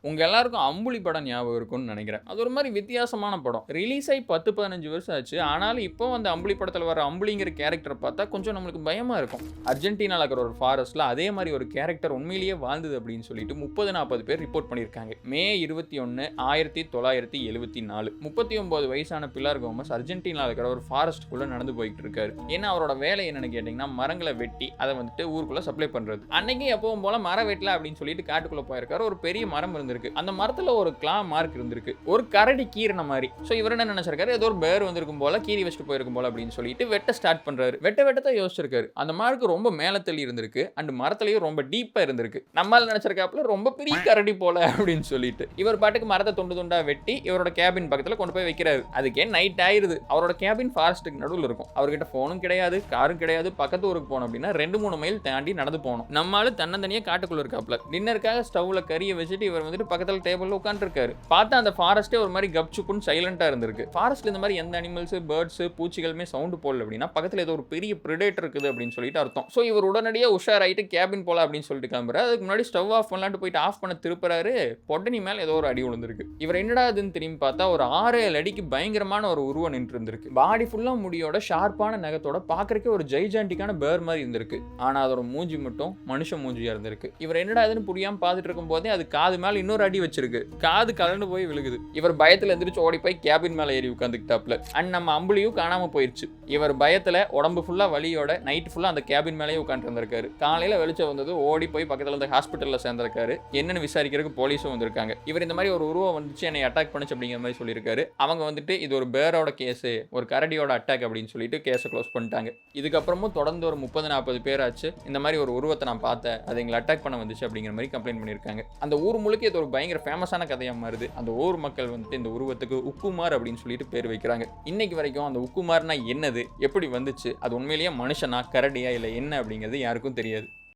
உங்க எல்லாருக்கும் அம்புலி படம் ஞாபகம் இருக்கும்னு நினைக்கிறேன். அது ஒரு மாரி வித்தியாசமான படம். ரிலீஸ் ஆயி 10, 15 வருஷம் ஆச்சு. ஆனாலும் இப்போ அந்த அம்புலி படத்துல வர அம்புலிங்கிற கேரக்டர பார்த்தா கொஞ்சம் நம்மளுக்கு பயமா இருக்கும். அர்ஜென்டினால இருக்கிற ஒரு ஃபாரஸ்ட்ல அதே மாரி ஒரு கேரக்டர் உண்மையிலேயே வாழ்ந்தது அப்படின்னு சொல்லிட்டு 30, 40 பேர் ரிப்போர்ட் பண்ணியிருக்காங்க. மே 21, 1974 39 வயசான பிலார் கோமஸ் அர்ஜென்டினால இருக்கிற ஒரு ஃபாரஸ்ட்குள்ள நடந்து போயிட்டு இருக்காரு. ஏன்னா அவரோட வேலை என்னன்னு கேட்டீங்கன்னா மரங்களை வெட்டி அதை வந்துட்டு ஊருக்குள்ள சப்ளை பண்றது. அன்னைக்கு எப்பவும் போல மரம் வெட்டல அப்படின்னு சொல்லிட்டு காட்டுக்குள்ள போயிருக்காரு. ஒரு பெரிய மரம் இருந்திருக்கு. அந்த மரத்துல ஒரு கிளா மார்க் இருந்திருக்கு. ஒரு கரடி கீறின மாதிரி. சோ இவர் என்ன நினைச்சிருக்காரு, ஏதோ ஒரு பேர் வந்திருக்கும் போல கீறி வச்சுட்டு போயிருக்கும் போல அப்படின்னு சொல்லிட்டு வெட்ட ஸ்டார்ட் பண்றாரு. வெட்ட யோசிச்சிருக்காரு. அந்த மார்க் ரொம்ப மேல தள்ளி இருந்திருக்கு. அண்ட் மரத்திலேயே ரொம்ப டீப்பா இருந்திருக்கு. நம்மால நினைச்சிருக்காப்ல ரொம்ப பெரிய கரடி போல அப்படின்னு சொல்லிட்டு இவர் பாட்டுக்கு மரத்தை துண்டு துண்டா வெட்டி இவரோட கேபின் பக்கத்துல கொண்டு போய் வைக்கிறாரு. அதுக்கே நைட் ஆயிருது. அவரோட கேபின் ஃபாரஸ்ட்டுக்கு நடுவில் இருக்கும். அவர்கிட்ட போனும் கிடையாது, காரும் கிடையாது. பக்கத்து ஊருக்கு போனோம் அப்படின்னா 2-3 மைல் தாண்டி நடந்து போகணும். நம்மளால தன்னந்தனியா காட்டுக்குள்ள இருக்காப்ல. டின்னருக்காக ஸ்டவ்ல கறியை வச்சுட்டு இவர் வந்துட்டு பக்கத்துல டேபிள்ல உட்காந்துருக்காரு. பார்த்தா அந்த ஃபாரஸ்டே ஒரு மாதிரி கப்சுப்புன்னு சைலண்டா இருந்திருக்கு. ஃபாரஸ்ட்ல இந்த மாதிரி எந்த அனிமல்ஸ், பேர்ட்ஸ், பூச்சிகளுமே சவுண்ட் போடல அப்படின்னா பக்கத்துல ஏதோ ஒரு பெரிய பிரெடேட்டர் இருக்குது அப்படின்னு சொல்லிட்டு அர்த்தம். சோ இவர் உடனடியாக உஷாராயிட்டு கேபின் போல அப்படின்னு சொல்லிட்டு கிளம்புறாரு. அதுக்கு முன்னாடி ஸ்டவ் ஆஃப் பண்ணலான்னு போயிட்டு ஆஃப் பண்ண திருப்புறாரு. பொட்டனி மேல ஏதோ ஒரு அடி விழுந்திருக்கு. இவர் என்னடா இதுன்னு திரும்பி பார்த்தா ஒரு 6-7 அடிக்கு பயங்கரமான ஒரு உருவம் நின்று இருந்திருக்கு. பாடி ஃபுல்லா முடியோட ஷார்ப்பான நகத்தோட பாக்குறதுக்கு ஒரு ஜெய்ஜாண்டிக்கான பேர் மாதிரி இருந்திருக்கு. ஆனா அதோட மூஞ்சி மட்டும் மனுஷ மூஞ்சியா இருந்திருக்கு. இவர் என்னடா இதுன்னு புரியாம பார்த்துட்டு இருக்கும் போதே அது காது மேல இன்னொரு அடி வச்சிருக்கு. காது கலந்து போய் விழுகுது. இவர் பயத்துல எந்திரிச்சு ஓடி போய் கேபின் மேல ஏறி உட்காந்துக்கிட்டாப்ல. அண்ட் நம்ம அம்புலியும் காணாம போயிருச்சு. இவர் பயத்துல உடம்பு ஃபுல்லா வலியோட நைட் ஃபுல்லா அந்த கேபின் மேலேயே உட்காந்து இருந்திருக்காரு. காலையில வெளிச்சம் வந்தது, ஓடி போய் பக்கத்துல இருந்த ஹாஸ்பிட்டல்ல சேர்ந்திருக்காரு. என்னன்னு விசாரிக்கிறதுக்கு போலீஸும் வந்திருக்காங்க. இவர் இந்த மாதிரி ஒரு உருவம் வந்துச்சு என்னை அட்டாக் பண்ணுச்சு அப்படிங்கிற மாதிரி சொல்லியிருக்காரு. அவங்க வந்துட்டு இது ஒரு பேரோட கேஸ், ஒரு கரடியோட அட்டாக் அப்படின்னு சொல்லிட்டு கேஸை க்ளோஸ் பண்ணிட்டாங்க. இதுக்கப்புறமும் தொடர்ந்து ஒரு 30-40 பேர் ஆச்சு இந்த மாதிரி ஒரு உருவத்தை நான் பார்த்தேன், அது எங்களை அட்டாக் பண்ண வந்துச்சு அப்படிங்கிற மாதிரி கம்ப்ளைண்ட் பண்ணியிருக்காங்க. அந்த ஊர் முழுக்க இது ஒரு பயங்கர ஃபேமஸான கதையா மாறுது. அந்த ஊர் மக்கள் வந்துட்டு இந்த உருவத்துக்கு உக்குமார் அப்படின்னு சொல்லிட்டு பேர் வைக்கிறாங்க. இன்னைக்கு வரைக்கும் அந்த உக்குமார்னா என்னது, எப்படி வந்துச்சு, அது உண்மையிலேயே மனுஷனா கரடியா இல்லை என்ன அப்படிங்கிறது யாருக்கும் தெரியாது.